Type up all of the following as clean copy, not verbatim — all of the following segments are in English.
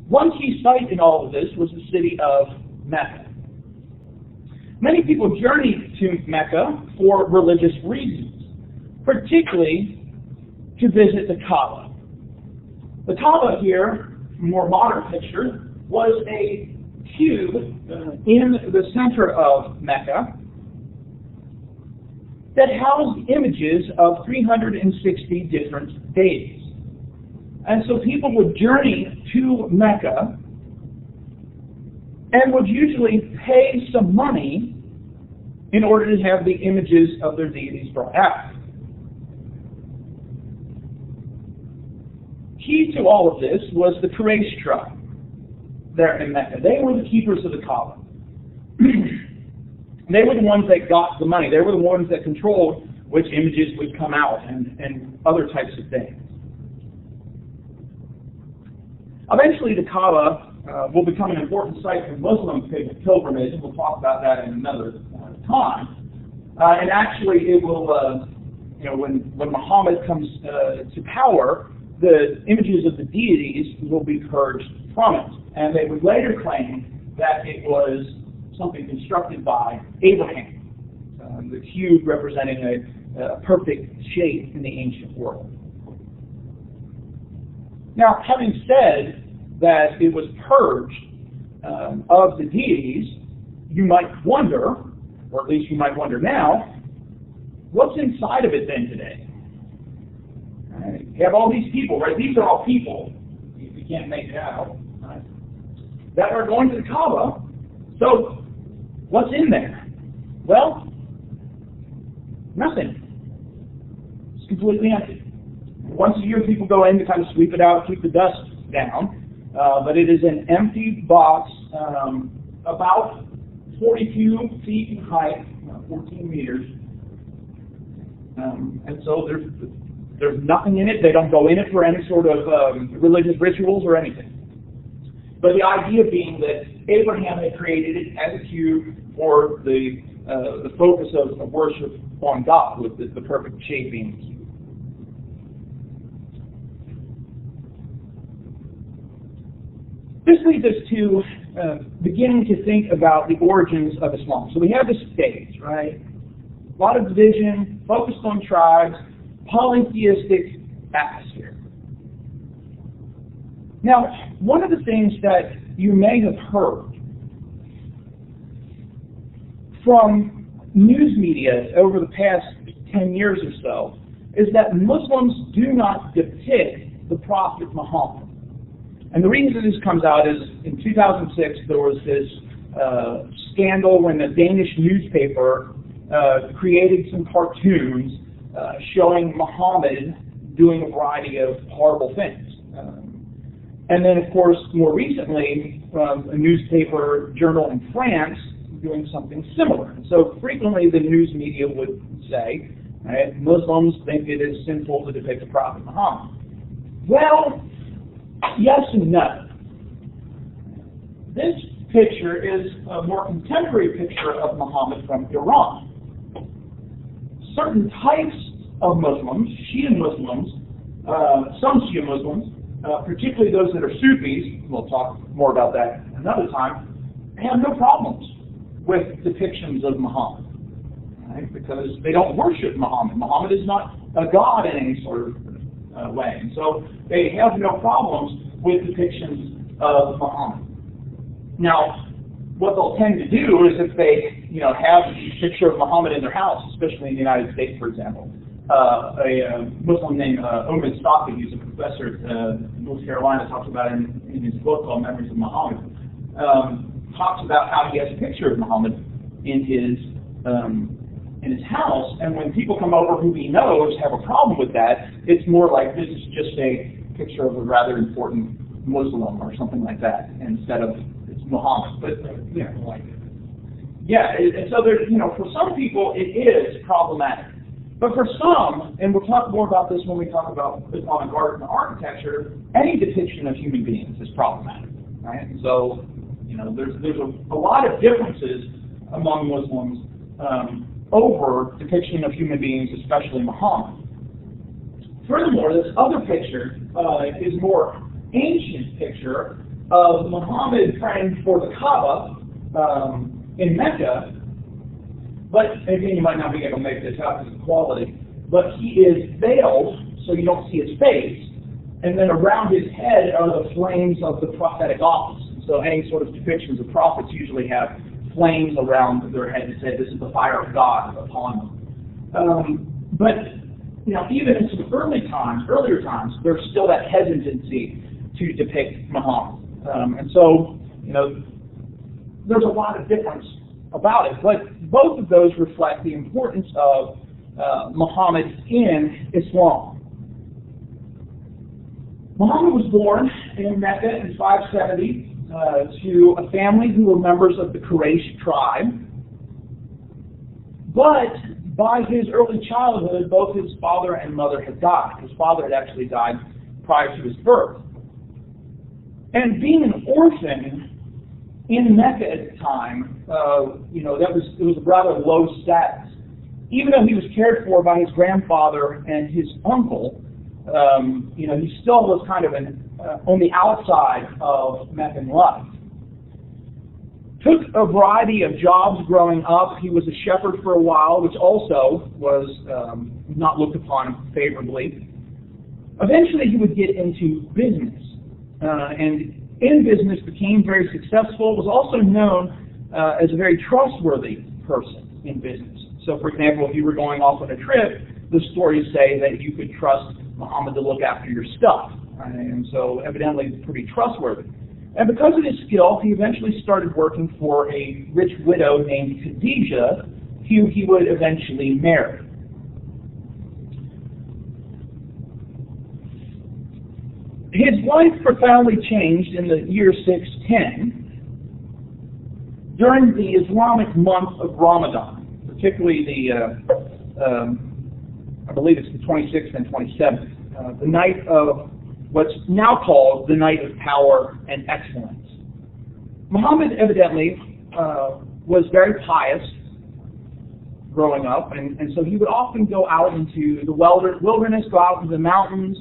One key site in all of this was the city of Mecca. Many people journeyed to Mecca for religious reasons, particularly to visit the Kaaba. The Kaaba here, more modern picture, was a cube in the center of Mecca that housed images of 360 different deities. And so people would journey to Mecca and would usually pay some money in order to have the images of their deities brought out. Key to all of this was the Quraysh tribe there in Mecca. They were the keepers of the Kaaba. They were the ones that got the money. They were the ones that controlled which images would come out and other types of things. Eventually, the Kaaba will become an important site for Muslim pilgrimage, and we'll talk about that in another time. And actually, it will, when Muhammad comes to power, the images of the deities will be purged from it. And they would later claim that it was something constructed by Abraham, the cube representing a perfect shape in the ancient world. Now, having said that it was purged of the deities, you might wonder, or at least you might wonder now, what's inside of it then today? Right. You have all these people, right? These are all people, if you can't make it out, right, that are going to the Kaaba. So, what's in there? Well, nothing. It's completely empty. Once a year, people go in to kind of sweep it out, keep the dust down. But it is an empty box, about 42 feet in height, 14 meters. And so there's nothing in it. They don't go in it for any sort of religious rituals or anything. But the idea being that Abraham had created it as a cube for the focus of worship on God, with the perfect shape being the cube. This leads us to beginning to think about the origins of Islam. So we have this stage, right? A lot of division, focused on tribes, polytheistic atmosphere. Now, one of the things that you may have heard from news media over the past 10 years or so is that Muslims do not depict the Prophet Muhammad. And the reason this comes out is in 2006 there was this scandal when a Danish newspaper created some cartoons showing Muhammad doing a variety of horrible things. And then, of course, more recently, a newspaper journal in France doing something similar. And so frequently the news media would say, right, Muslims think it is sinful to depict the Prophet Muhammad. Well, yes and no. This picture is a more contemporary picture of Muhammad from Iran. Certain types of Muslims, Shia Muslims, some Shia Muslims, particularly those that are Sufis, we'll talk more about that another time, have no problems with depictions of Muhammad, right? Because they don't worship Muhammad. Muhammad is not a god in any sort of way. And so they have no problems with depictions of Muhammad. Now, what they'll tend to do is if they, have a picture of Muhammad in their house, especially in the United States, for example, a Muslim named Omid Safi, who's a professor at North Carolina, talks about in his book called Memories of Muhammad, talks about how he has a picture of Muhammad in his house, and when people come over who he knows have a problem with that, it's more like this is just a picture of a rather important Muslim or something like that, instead of it's Muhammad. But and so there, for some people it is problematic. But for some, and we'll talk more about this when we talk about Islamic art and architecture, any depiction of human beings is problematic, right? So, there's a lot of differences among Muslims over depiction of human beings, especially Muhammad. Furthermore, this other picture is a more ancient picture of Muhammad praying for the Kaaba in Mecca, but again, you might not be able to make this out because of quality, but he is veiled so you don't see his face, and then around his head are the flames of the prophetic office. So any sort of depictions of prophets usually have flames around their head and say, this is the fire of God upon them. But even in some earlier times, there's still that hesitancy to depict Muhammad. And so, there's a lot of difference about it. But both of those reflect the importance of Muhammad in Islam. Muhammad was born in Mecca in 570 to a family who were members of the Quraysh tribe. But by his early childhood, both his father and mother had died. His father had actually died prior to his birth. And being an orphan in Mecca at the time, it was a rather low status. Even though he was cared for by his grandfather and his uncle, he still was kind of on the outside of Meccan life. Took a variety of jobs growing up. He was a shepherd for a while, which also was not looked upon favorably. Eventually, he would get into business, and in business became very successful. Was also known as a very trustworthy person in business. So, for example, if you were going off on a trip, the stories say that you could trust Muhammad to look after your stuff. And so evidently pretty trustworthy. And because of his skill, he eventually started working for a rich widow named Khadijah, who he would eventually marry. His life profoundly changed in the year 610 during the Islamic month of Ramadan, particularly I believe it's the 26th and 27th, the night of what's now called the Night of Power and Excellence. Muhammad evidently was very pious growing up, and so he would often go out into the wilderness, go out into the mountains,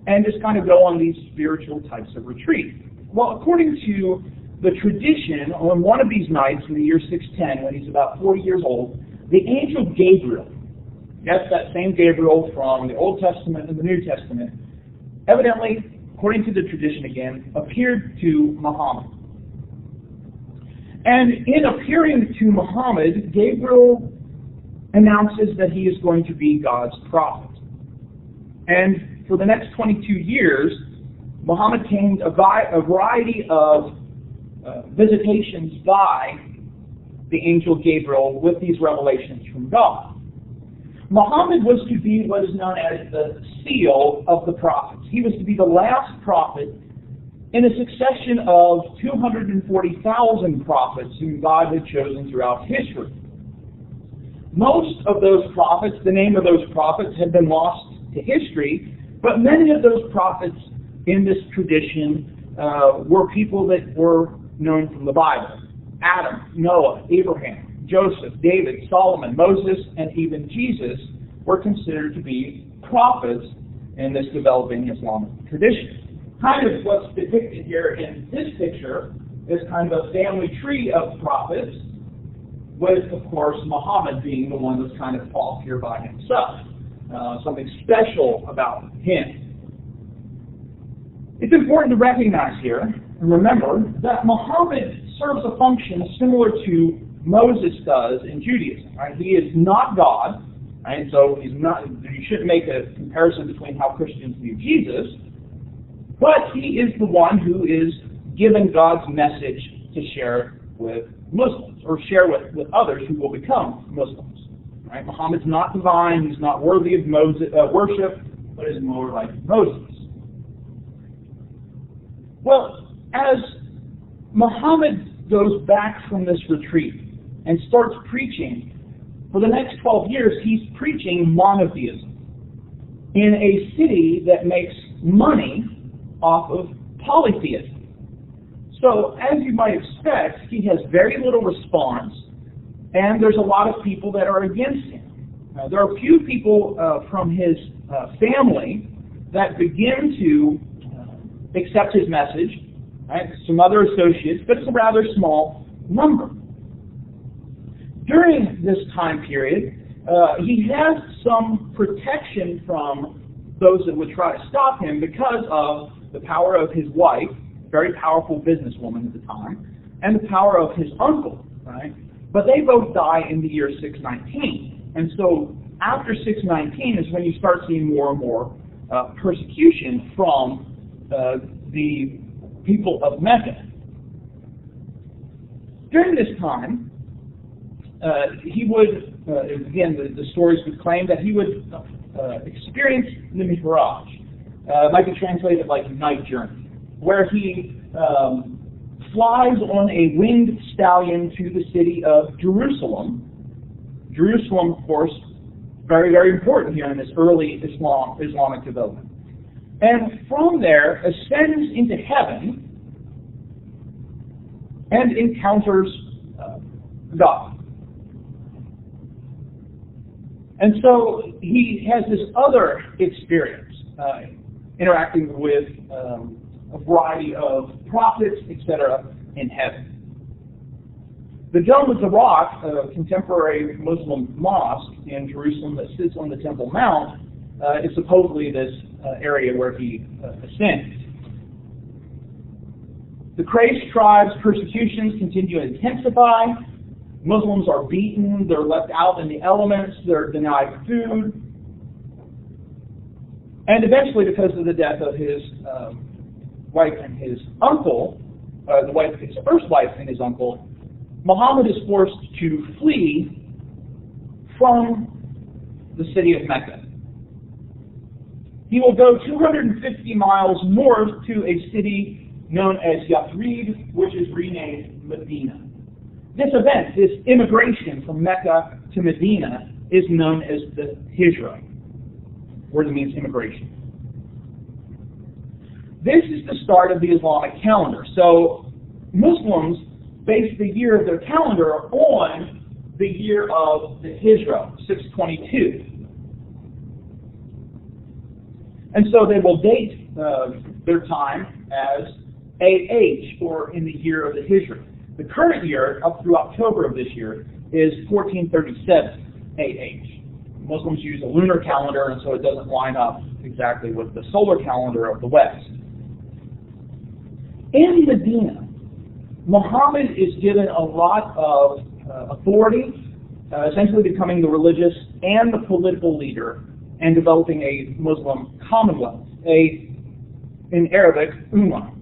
and just kind of go on these spiritual types of retreats. Well, according to the tradition, on one of these nights in the year 610, when he's about 40 years old, the angel Gabriel, that's that same Gabriel from the Old Testament and the New Testament, evidently, according to the tradition again, appeared to Muhammad. And in appearing to Muhammad, Gabriel announces that he is going to be God's prophet. And for the next 22 years, Muhammad obtained a variety of visitations by the angel Gabriel with these revelations from God. Muhammad was to be what is known as the seal of the prophets. He was to be the last prophet in a succession of 240,000 prophets whom God had chosen throughout history. Most of those prophets, the name of those prophets, had been lost to history, but many of those prophets in this tradition were people that were known from the Bible. Adam, Noah, Abraham, Joseph, David, Solomon, Moses, and even Jesus were considered to be prophets in this developing Islamic tradition. Kind of what's depicted here in this picture is kind of a family tree of prophets, with, of course, Muhammad being the one that's kind of off here by himself. Something special about him. It's important to recognize here and remember that Muhammad serves a function similar to Moses does in Judaism. Right? He is not God, right? So he's not. You shouldn't make a comparison between how Christians view Jesus, but he is the one who is given God's message to share with Muslims, or share with others who will become Muslims. Right? Muhammad's not divine, he's not worthy of worship, but is more like Moses. Well, as Muhammad goes back from this retreat and starts preaching, for the next 12 years he's preaching monotheism in a city that makes money off of polytheism. So, as you might expect, he has very little response, and there's a lot of people that are against him. There are a few people from his family that begin to accept his message right? Some other associates, but it's a rather small number. During this time period, he has some protection from those that would try to stop him because of the power of his wife, very powerful businesswoman at the time, and the power of his uncle, right? But they both die in the year 619. And so after 619 is when you start seeing more and more persecution from the people of Mecca. During this time, he would, again, the stories would claim that he would experience the Mi'raj. It might be translated like night journey, where he flies on a winged stallion to the city of Jerusalem. Jerusalem, of course, very, very important here in this early Islamic development. And from there, ascends into heaven and encounters God. And so he has this other experience, interacting with a variety of prophets, etc., in heaven. The Dome of the Rock, a contemporary Muslim mosque in Jerusalem that sits on the Temple Mount, is supposedly this area where he ascends. The Quraysh tribes' persecutions continue to intensify. Muslims are beaten, they're left out in the elements, they're denied food. And eventually, because of the death of his wife and his uncle, his first wife and his uncle, Muhammad is forced to flee from the city of Mecca. He will go 250 miles north to a city known as Yathrib, which is renamed Medina. This event, this immigration from Mecca to Medina, is known as the Hijra. Word means immigration. This is the start of the Islamic calendar. So Muslims base the year of their calendar on the year of the Hijra, 622. And so they will date their time as AH, or in the year of the Hijra. The current year, up through October of this year, is 1437 AH. Muslims use a lunar calendar, and so it doesn't line up exactly with the solar calendar of the West. In Medina, Muhammad is given a lot of authority, essentially becoming the religious and the political leader and developing a Muslim commonwealth, in Arabic, Ummah.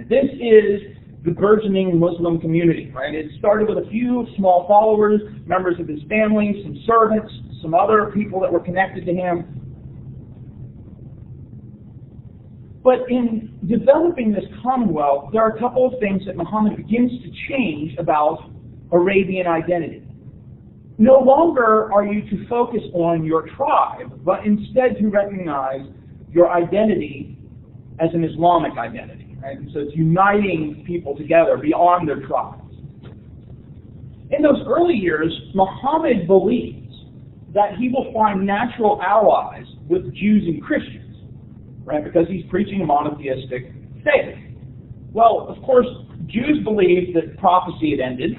This is the burgeoning Muslim community, right? It started with a few small followers, members of his family, some servants, some other people that were connected to him. But in developing this commonwealth, there are a couple of things that Muhammad begins to change about Arabian identity. No longer are you to focus on your tribe, but instead to recognize your identity as an Islamic identity. Right? So it's uniting people together beyond their tribes. In those early years, Muhammad believes that he will find natural allies with Jews and Christians, right? Because he's preaching a monotheistic faith. Well, of course, Jews believed that prophecy had ended.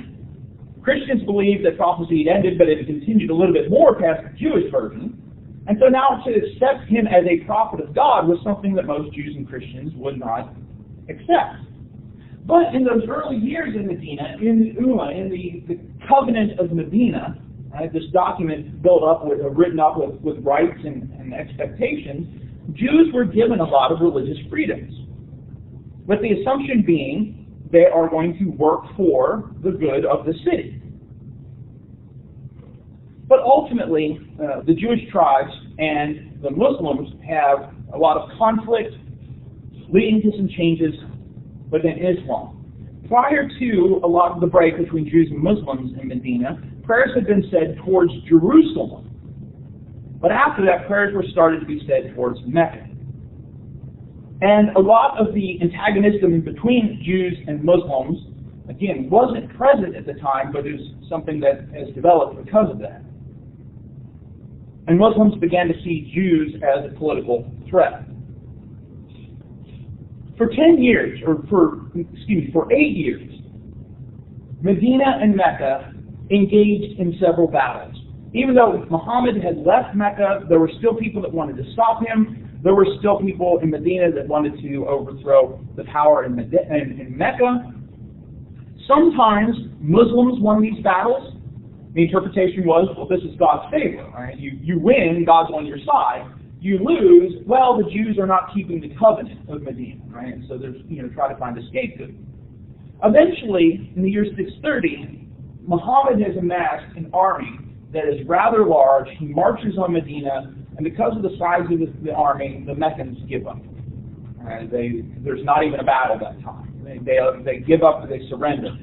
Christians believed that prophecy had ended, but it had continued a little bit more past the Jewish version. And so now to accept him as a prophet of God was something that most Jews and Christians would not accept. But in those early years in Medina, in Ummah, in the covenant of Medina, right, this document written up with rights and expectations, Jews were given a lot of religious freedoms, with the assumption being they are going to work for the good of the city. But ultimately, the Jewish tribes and the Muslims have a lot of conflict, leading to some changes within Islam. Prior to a lot of the break between Jews and Muslims in Medina, prayers had been said towards Jerusalem. But after that, prayers were started to be said towards Mecca. And a lot of the antagonism between Jews and Muslims, again, wasn't present at the time, but is something that has developed because of that. And Muslims began to see Jews as a political threat. For 10 years, or for 8 years, Medina and Mecca engaged in several battles. Even though Muhammad had left Mecca, there were still people that wanted to stop him. There were still people in Medina that wanted to overthrow the power in Mecca. Sometimes Muslims won these battles. The interpretation was, well, this is God's favor. Right? You win, God's on your side. You lose, well, the Jews are not keeping the covenant of Medina. Right? And so there's, try to find a scapegoat. Eventually, in the year 630, Muhammad has amassed an army that is rather large. He marches on Medina, and because of the size of the army, the Meccans give up. There's not even a battle that time. They give up, they surrender.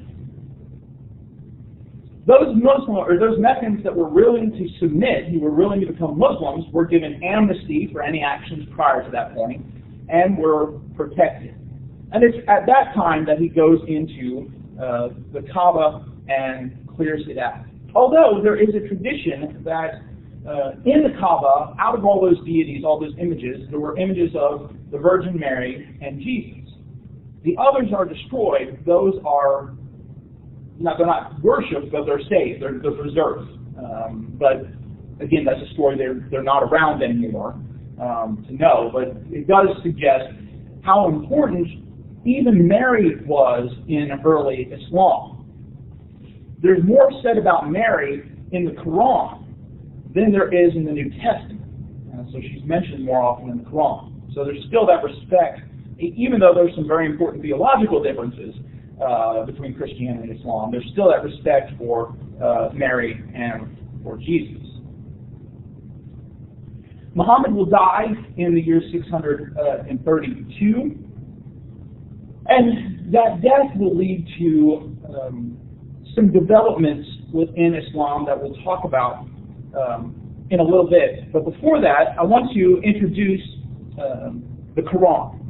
Those Meccans that were willing to submit, who were willing to become Muslims, were given amnesty for any actions prior to that point, and were protected. And it's at that time that he goes into the Kaaba and clears it out. Although there is a tradition that in the Kaaba, out of all those deities, all those images, there were images of the Virgin Mary and Jesus. The others are destroyed. Those are they're not worshipped, but they're saved. They're preserved. But again, that's a story they're not around anymore to know. But it does suggest how important even Mary was in early Islam. There's more said about Mary in the Quran than there is in the New Testament. So she's mentioned more often in the Quran. So there's still that respect, even though there's some very important theological differences between Christianity and Islam, there's still that respect for Mary and for Jesus. Muhammad will die in the year 632, and that death will lead to some developments within Islam that we'll talk about in a little bit. But before that, I want to introduce the Quran.